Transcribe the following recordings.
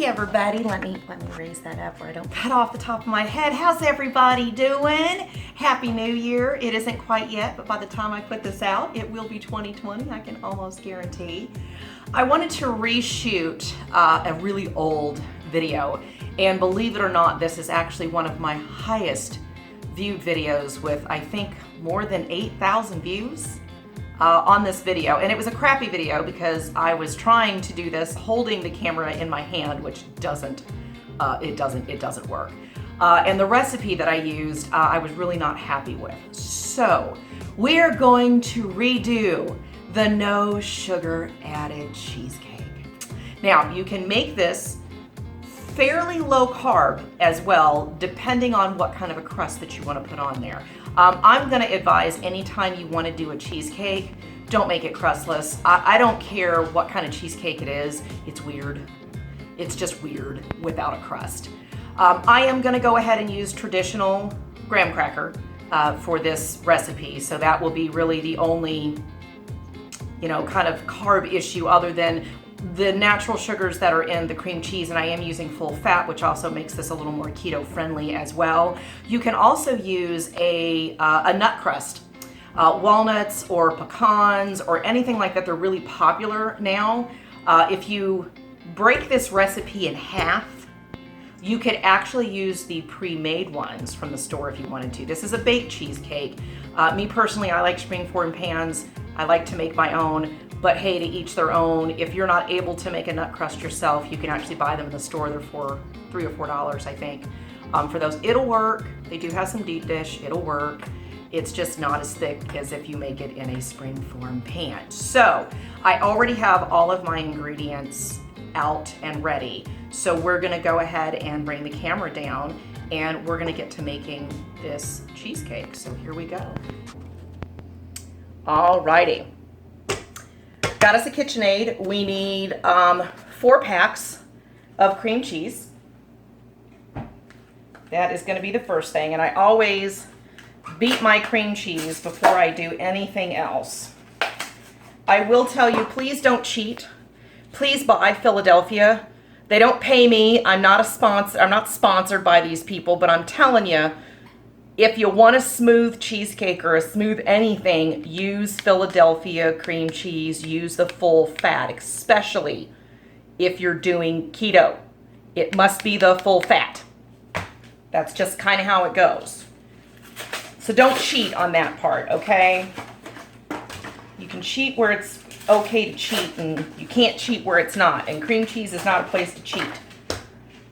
Hey everybody, let me raise that up where I don't cut off the top of my head. How's everybody doing? Happy New Year. It isn't quite yet, but by the time I put this out, it will be 2020, I can almost guarantee. I wanted to reshoot a really old video, and believe it or not, this is actually one of my highest viewed videos with, I think, more than 8,000 views. On this video, and it was a crappy video because I was trying to do this holding the camera in my hand, which doesn't work. And the recipe that I used, I was really not happy with. So we're going to redo the No Sugar Added Cheesecake. Now you can make this fairly low carb as well, depending on what kind of a crust that you want to put on there. I'm going to advise anytime you want to do a cheesecake, don't make it crustless. I don't care what kind of cheesecake it is. It's weird. It's just weird without a crust. I am going to go ahead and use traditional graham cracker for this recipe. So that will be really the only, kind of carb issue other than the natural sugars that are in the cream cheese, and I am using full fat, which also makes this a little more keto friendly as well. You can also use a nut crust, walnuts or pecans or anything like that. They're really popular now. If you break this recipe in half, you could actually use the pre-made ones from the store if you wanted to. This is a baked cheesecake. Me personally, I like springform pans. I like to make my own. But hey, to each their own. If you're not able to make a nut crust yourself, you can actually buy them in the store. They're for $3 or $4, I think. For those, it'll work. They do have some deep dish, it'll work. It's just not as thick as if you make it in a springform pan. So I already have all of my ingredients out and ready. So we're gonna go ahead and bring the camera down and we're gonna get to making this cheesecake. So here we go. Alrighty. Got us a KitchenAid. We need 4 packs of cream cheese. That is going to be the first thing, and I always beat my cream cheese before I do anything else. I will tell you, please don't cheat. Please buy Philadelphia. They don't pay me. I'm not a sponsor. I'm not sponsored by these people, but I'm telling you, if you want a smooth cheesecake or a smooth anything, use Philadelphia cream cheese. Use the full fat, especially if you're doing keto. It must be the full fat. That's just kind of how it goes. So don't cheat on that part, okay? You can cheat where it's okay to cheat, and you can't cheat where it's not. And cream cheese is not a place to cheat.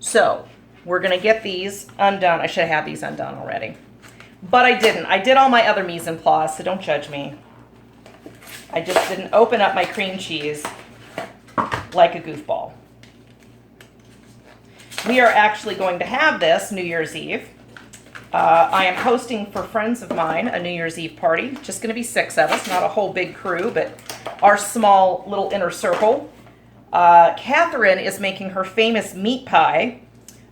So we're going to get these undone. I should have these undone already. But I didn't. I did all my other mise en place, so don't judge me. I just didn't open up my cream cheese like a goofball. We are actually going to have this New Year's Eve. I am hosting for friends of mine a New Year's Eve party. Just going to be 6 of us, not a whole big crew, but our small little inner circle. Catherine is making her famous meat pie.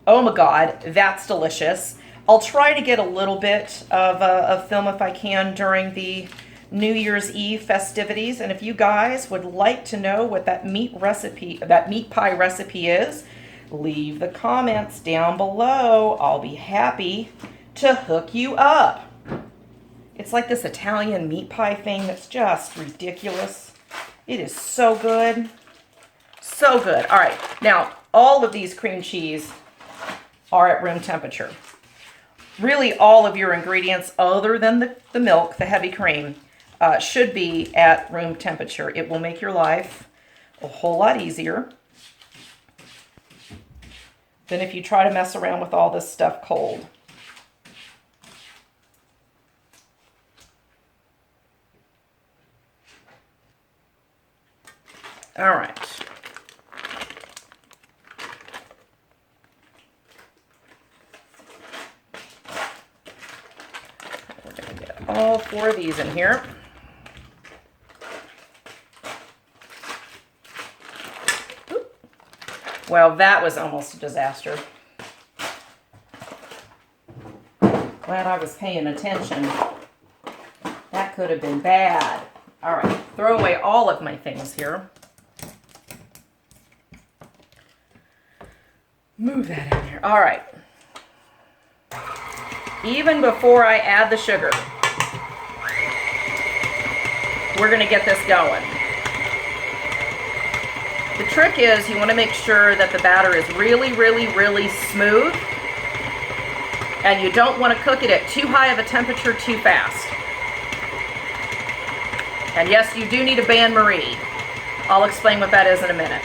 Oh my God, that's delicious. I'll try to get a little bit of film if I can during the New Year's Eve festivities. And if you guys would like to know what that meat pie recipe is, leave the comments down below. I'll be happy to hook you up. It's like this Italian meat pie thing that's just ridiculous. It is so good. So good. All right. Now, all of these cream cheese are at room temperature. Really, all of your ingredients, other than the milk, the heavy cream, should be at room temperature. It will make your life a whole lot easier than if you try to mess around with all this stuff cold. All right. All 4 of these in here. Oop. Well, that was almost a disaster. Glad I was paying attention. That could have been bad. All right, throw away all of my things here. Move that in there. All right. Even before I add the sugar, we're going to get this going. The trick is you want to make sure that the batter is really, really, really smooth, and you don't want to cook it at too high of a temperature too fast. And yes, you do need a bain-marie. I'll explain what that is in a minute.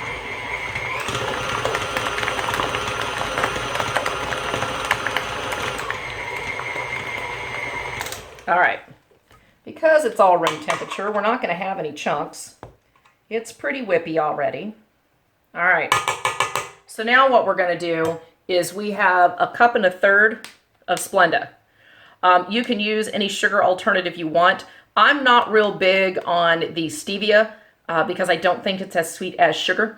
All right, because it's all room temperature, we're not going to have any chunks. It's pretty whippy already. All right, so now what we're going to do is we have 1.25 cups of Splenda. You can use any sugar alternative you want. I'm not real big on the stevia because I don't think it's as sweet as sugar.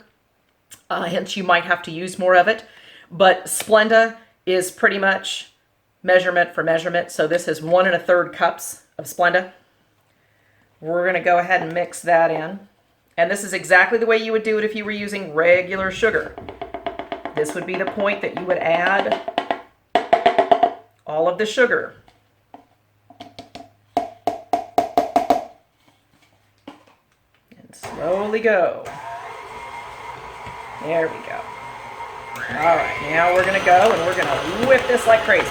Hence, you might have to use more of it. But Splenda is pretty much measurement for measurement. So this is 1.25 cups of Splenda. We're going to go ahead and mix that in. And this is exactly the way you would do it if you were using regular sugar. This would be the point that you would add all of the sugar. And slowly go. There we go. All right, now we're going to go and we're going to whip this like crazy.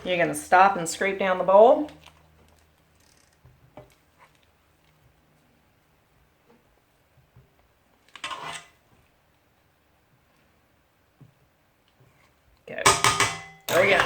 You're going to stop and scrape down the bowl. Go. There we go.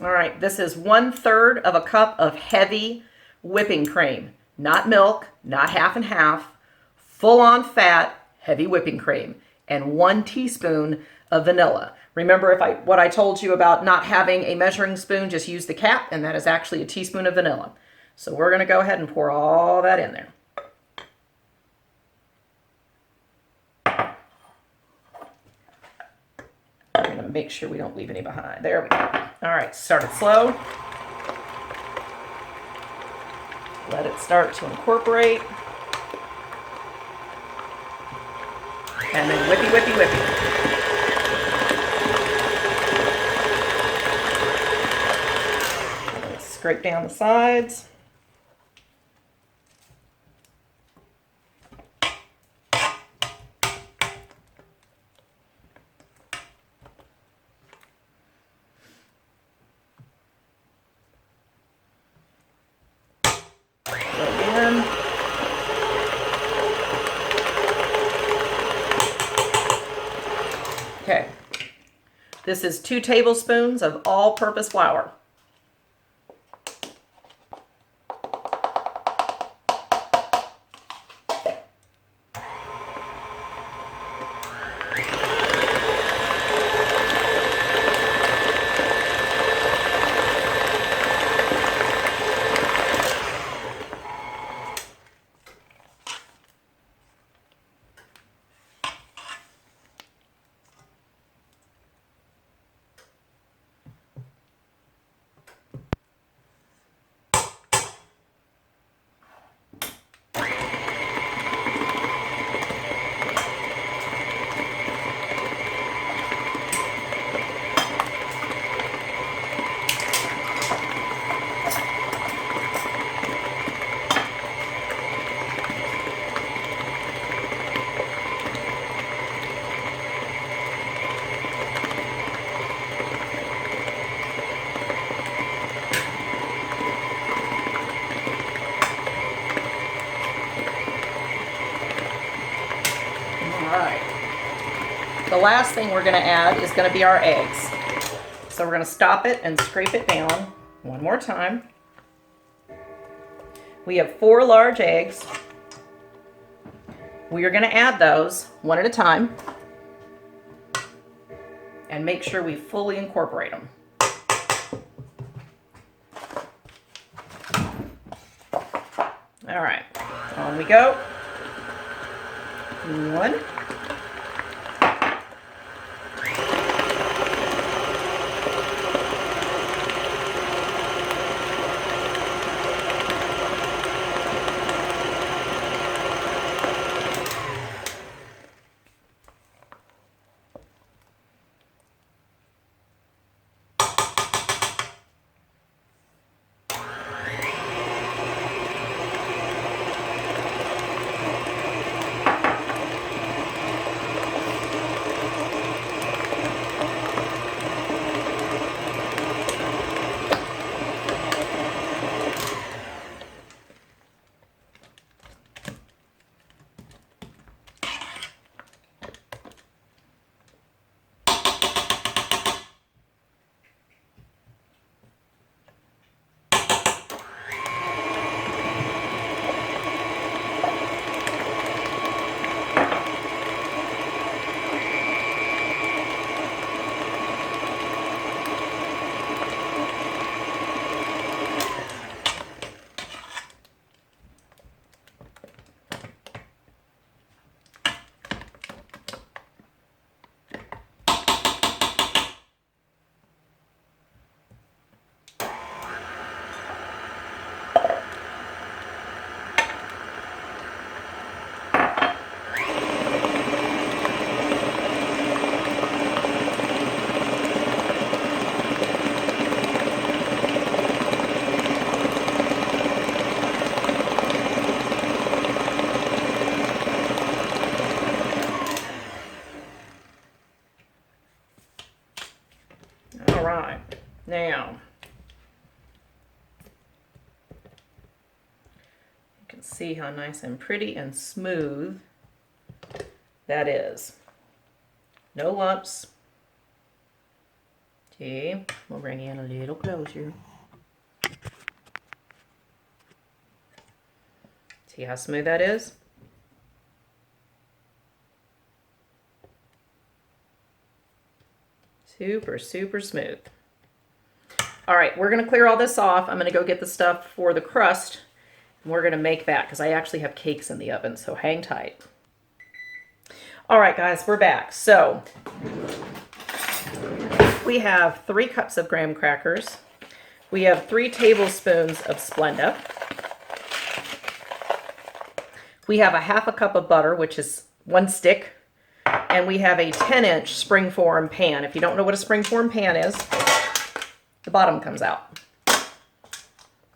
All right, this is 1/3 of a cup of heavy whipping cream. Not milk, not half and half, full-on fat, heavy whipping cream, and 1 teaspoon of vanilla. Remember what I told you about not having a measuring spoon, just use the cap, and that is actually a teaspoon of vanilla. So we're going to go ahead and pour all that in there. We're going to make sure we don't leave any behind. There we go. All right, start it slow. Let it start to incorporate. And then whippy, whippy, whippy. Let's scrape down the sides. Okay, this is 2 tablespoons of all-purpose flour. The last thing we're going to add is going to be our eggs. So we're going to stop it and scrape it down one more time. We have 4 large eggs. We are going to add those one at a time and make sure we fully incorporate them. All right, on we go. One. Now, you can see how nice and pretty and smooth that is. No lumps. Okay, we'll bring you in a little closer. See how smooth that is? Super, super smooth. All right, we're gonna clear all this off. I'm gonna go get the stuff for the crust, and we're gonna make that because I actually have cakes in the oven, so hang tight. All right, guys, we're back. So we have 3 cups of graham crackers. We have 3 tablespoons of Splenda. We have a 1/2 cup of butter, which is 1 stick. And we have a 10-inch springform pan. If you don't know what a springform pan is, the bottom comes out.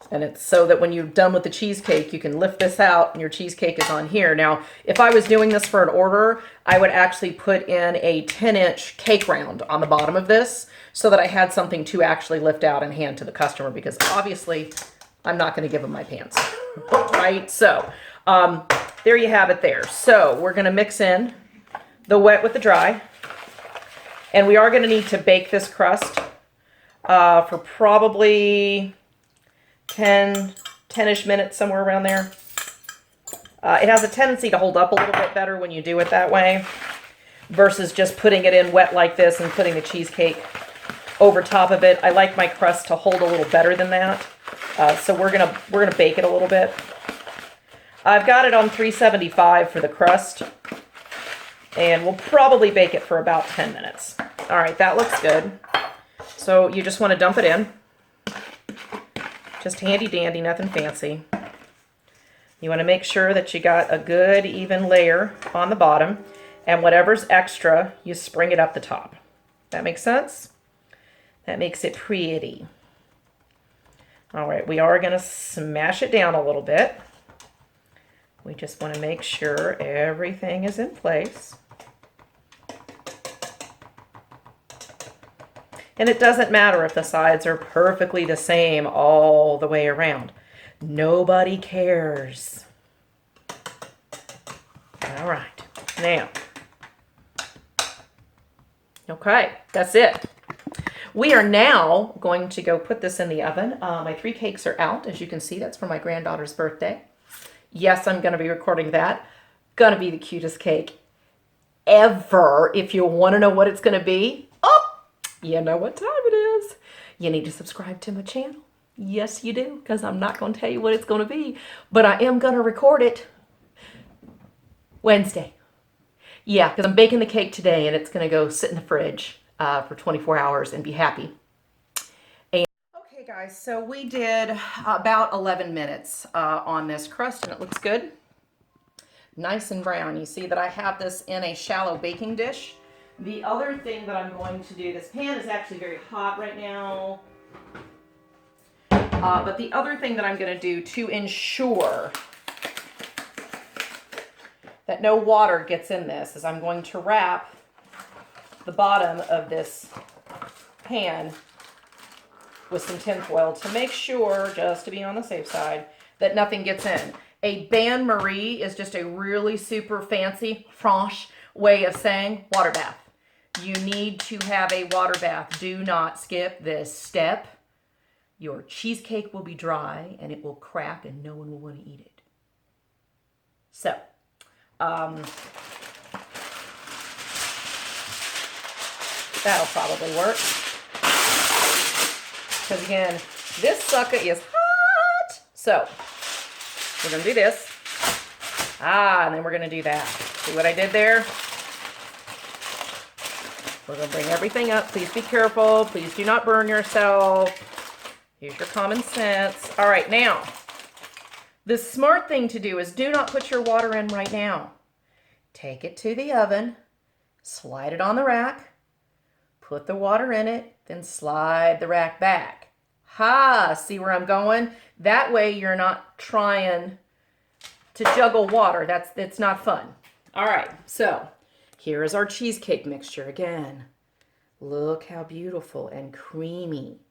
And it's so that when you're done with the cheesecake, you can lift this out and your cheesecake is on here. Now, if I was doing this for an order, I would actually put in a 10-inch cake round on the bottom of this so that I had something to actually lift out and hand to the customer, because obviously I'm not going to give them my pans, right? So there you have it there. So we're going to mix in the wet with the dry, and we are going to need to bake this crust for probably 10-ish minutes, somewhere around there. It has a tendency to hold up a little bit better when you do it that way versus just putting it in wet like this and putting the cheesecake over top of it. I like my crust to hold a little better than that, so we're gonna bake it a little bit. I've got it on 375 for the crust, and we'll probably bake it for about 10 minutes. All right, that looks good. So you just want to dump it in. Just handy dandy, nothing fancy. You want to make sure that you got a good even layer on the bottom, and whatever's extra, you spring it up the top. That makes sense? That makes it pretty. All right, we are going to smash it down a little bit. We just want to make sure everything is in place. And it doesn't matter if the sides are perfectly the same all the way around. Nobody cares. All right, now. Okay, that's it. We are now going to go put this in the oven. My 3 cakes are out. As you can see, that's for my granddaughter's birthday. Yes, I'm going to be recording that. Gonna be the cutest cake ever. If you want to know what it's gonna be, oh, you know what time it is. You need to subscribe to my channel. Yes, you do, because I'm not gonna tell you what it's gonna be, but I am gonna record it Wednesday. Yeah, because I'm baking the cake today and it's gonna go sit in the fridge for 24 hours and be happy. Okay guys, so we did about 11 minutes on this crust and it looks good. Nice and brown. You see that I have this in a shallow baking dish. The other thing that I'm going to do, this pan is actually very hot right now. But the other thing that I'm going to do to ensure that no water gets in this is I'm going to wrap the bottom of this pan with some tin foil to make sure, just to be on the safe side, that nothing gets in. A bain-marie is just a really super fancy French way of saying water bath. You need to have a water bath. Do not skip this step. Your cheesecake will be dry and it will crack and no one will want to eat it. So, that'll probably work. Because again, this sucker is hot. So, we're going to do this. And then we're going to do that. See what I did there? We're going to bring everything up. Please be careful. Please do not burn yourself. Use your common sense. All right, now, the smart thing to do is do not put your water in right now. Take it to the oven, slide it on the rack, put the water in it, then slide the rack back. Ha! See where I'm going? That way you're not trying to juggle water. That's not fun. All right, so here is our cheesecake mixture again. Look how beautiful and creamy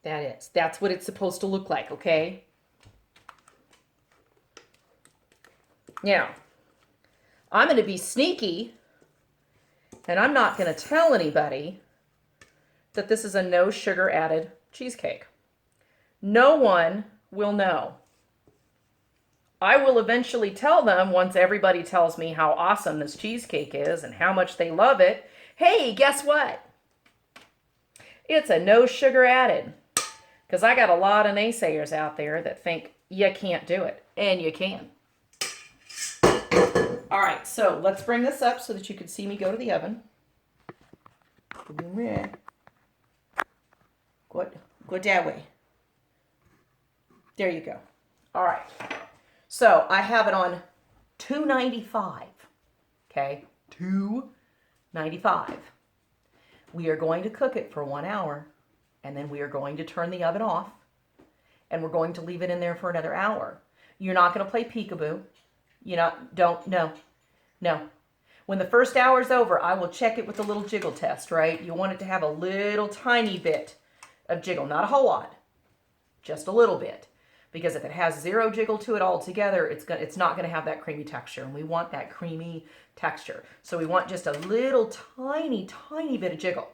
that is. That's what it's supposed to look like, okay? Now, I'm going to be sneaky, and I'm not going to tell anybody that this is a no sugar added cheesecake. No one will know. I will eventually tell them once everybody tells me how awesome this cheesecake is and how much they love it. Hey, guess what? It's a no sugar added. Because I got a lot of naysayers out there that think you can't do it. And you can. All right, so let's bring this up so that you can see me go to the oven. Go that way. There you go. All right. So I have it on 295. Okay, 295. We are going to cook it for 1 hour. And then we are going to turn the oven off. And we're going to leave it in there for another hour. You're not going to play peekaboo. No. When the first hour is over, I will check it with a little jiggle test, right? You want it to have a little tiny bit of jiggle. Not a whole lot. Just a little bit. Because if it has zero jiggle to it altogether, it's not going to have that creamy texture. And we want that creamy texture. So we want just a little tiny bit of jiggle.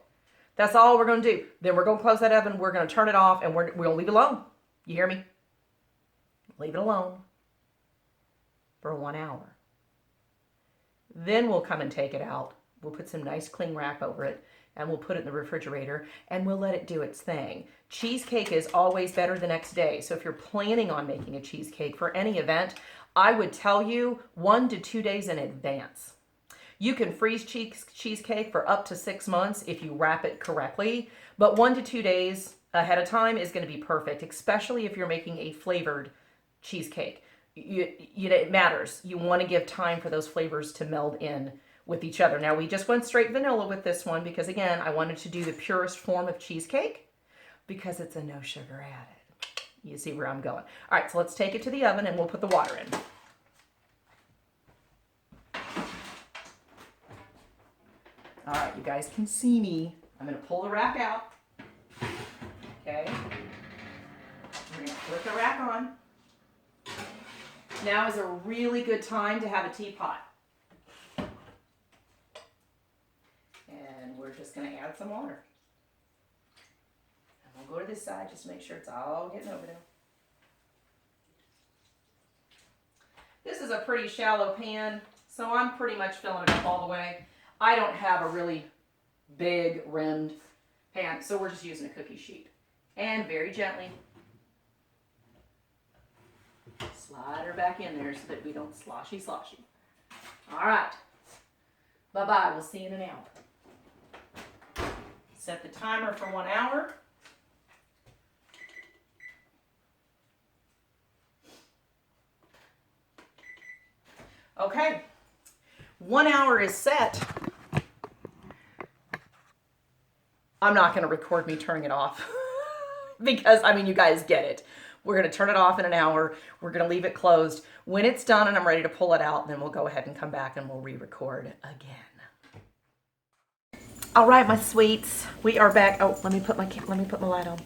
That's all we're going to do. Then we're going to close that oven. We're going to turn it off and we're going to leave it alone. You hear me? Leave it alone for 1 hour. Then we'll come and take it out. We'll put some nice cling wrap over it and we'll put it in the refrigerator and we'll let it do its thing. Cheesecake is always better the next day. So if you're planning on making a cheesecake for any event, I would tell you 1 to 2 days in advance. You can freeze cheesecake for up to 6 months if you wrap it correctly, but 1 to 2 days ahead of time is going to be perfect, especially if you're making a flavored cheesecake. It matters. You want to give time for those flavors to meld in with each other. Now, we just went straight vanilla with this one because, again, I wanted to do the purest form of cheesecake because it's a no sugar added. You see where I'm going. All right, so let's take it to the oven and we'll put the water in. All right, you guys can see me. I'm going to pull the rack out. Okay. We're going to put the rack on. Now is a really good time to have a teapot. And we're just going to add some water. And we'll go to this side just to make sure it's all getting over there. This is a pretty shallow pan. So I'm pretty much filling it up all the way. I don't have a really big rimmed pan, so we're just using a cookie sheet. And very gently slide her back in there so that we don't sloshy. All right. Bye-bye. We'll see you in an hour. Set the timer for 1 hour. Okay. 1 hour is set. I'm not going to record me turning it off because, I mean, you guys get it. We're going to turn it off in an hour. We're going to leave it closed. When it's done and I'm ready to pull it out, then we'll go ahead and come back and we'll re-record again. All right, my sweets, we are back. Oh, let me put my light on.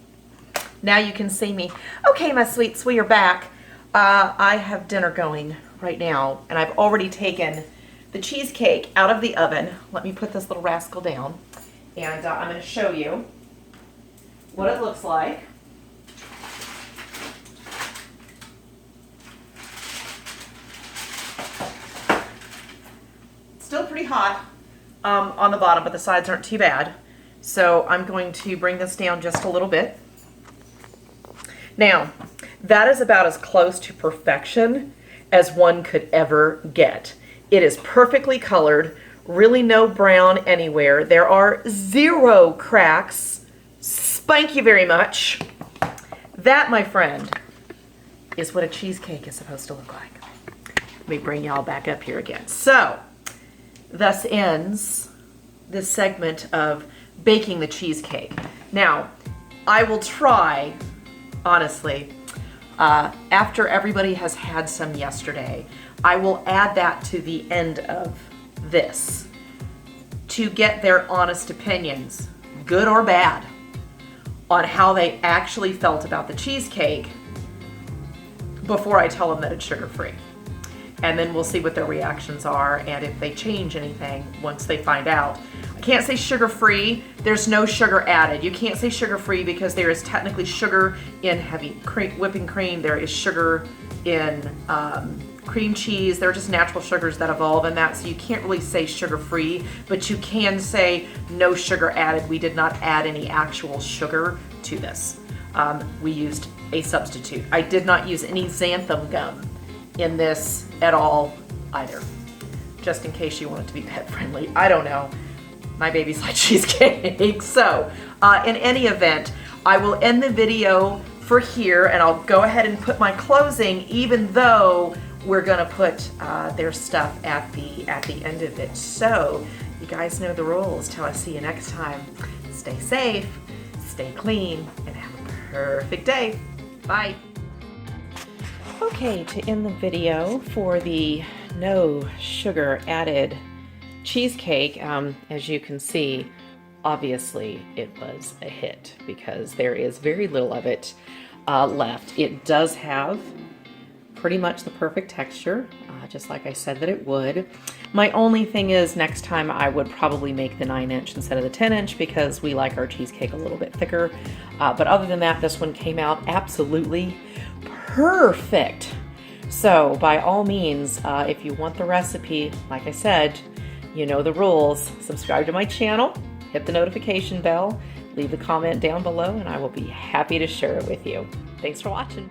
Now you can see me. Okay, my sweets, we are back. I have dinner going right now, and I've already taken the cheesecake out of the oven. Let me put this little rascal down, and I'm going to show you what it looks like. Still pretty hot on the bottom, but the sides aren't too bad. So I'm going to bring this down just a little bit. Now, that is about as close to perfection as one could ever get. It is perfectly colored, really no brown anywhere. There are 0 cracks. Spank you very much. That, my friend, is what a cheesecake is supposed to look like. Let me bring y'all back up here again. So, thus ends this segment of baking the cheesecake. Now, I will try, honestly, after everybody has had some yesterday, I will add that to the end of this to get their honest opinions, good or bad, on how they actually felt about the cheesecake before I tell them that it's sugar-free. And then we'll see what their reactions are and if they change anything once they find out. I can't say sugar-free. There's no sugar added. You can't say sugar-free because there is technically sugar in heavy whipping cream. There is sugar in cream cheese. They're just natural sugars that evolve in that, so you can't really say sugar-free, but you can say no sugar added. We did not add any actual sugar to this. We used a substitute. I did not use any xanthan gum in this at all either, just in case you want it to be pet friendly. I don't know. My babies like cheesecake. So in any event, I will end the video for here, and I'll go ahead and put my closing, even though we're gonna put their stuff at the end of it. So you guys know the rules. Till I see you next time, stay safe, stay clean, and have a perfect day. Bye. Okay, to end the video for the no sugar added cheesecake, as you can see, obviously it was a hit because there is very little of it left. It does have pretty much the perfect texture, just like I said that it would. My only thing is next time I would probably make the 9-inch instead of the 10-inch because we like our cheesecake a little bit thicker. But other than that, this one came out absolutely perfect. So by all means, if you want the recipe, like I said, you know the rules. Subscribe to my channel, hit the notification bell, leave a comment down below, and I will be happy to share it with you. Thanks for watching.